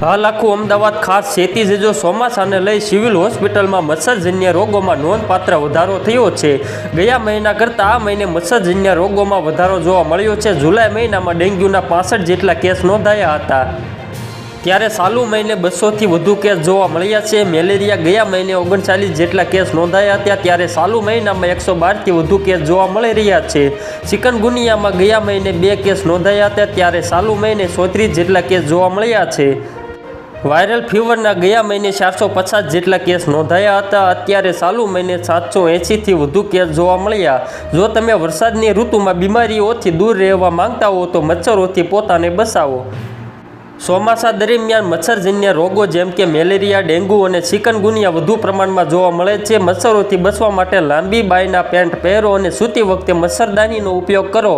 હાલ આખું અમદાવાદ ખાસ ચેતી જજો ચોમાસાને લઈ સિવિલ હોસ્પિટલમાં મચ્છરજન્ય રોગોમાં નોંધપાત્ર વધારો થયો છે। ગયા મહિના કરતાં આ મહિને મચ્છરજન્ય રોગોમાં વધારો જોવા મળ્યો છે। જુલાઈ મહિનામાં ડેન્ગ્યુના 65 જેટલા કેસ નોંધાયા હતા, ત્યારે ચાલુ મહિને 200થી વધુ કેસ જોવા મળ્યા છે। મેલેરિયા ગયા મહિને 39 જેટલા કેસ નોંધાયા હતા, ત્યારે ચાલુ મહિનામાં 112થી વધુ કેસ જોવા મળી રહ્યા છે। ચિકનગુનિયામાં ગયા મહિને 2 કેસ નોંધાયા હતા, ત્યારે ચાલુ મહિને 34 જેટલા કેસ જોવા મળ્યા છે। વાયરલ ફીવરના ગયા મહિને 450 જેટલા કેસ નોંધાયા હતા, અત્યારે ચાલુ મહિને 780થી વધુ કેસ જોવા મળ્યા। જો તમે વરસાદની ઋતુમાં બીમારીઓથી દૂર રહેવા માંગતા હો તો મચ્છરોથી પોતાને બચાવો। ચોમાસા દરમિયાન મચ્છરજન્ય રોગો જેમ કે મેલેરિયા, ડેન્ગ્યુ અને ચિકનગુનિયા વધુ પ્રમાણમાં જોવા મળે છે। મચ્છરોથી બચવા માટે લાંબી બાયના પેન્ટ પહેરો અને સૂતી વખતે મચ્છરદાનીનો ઉપયોગ કરો।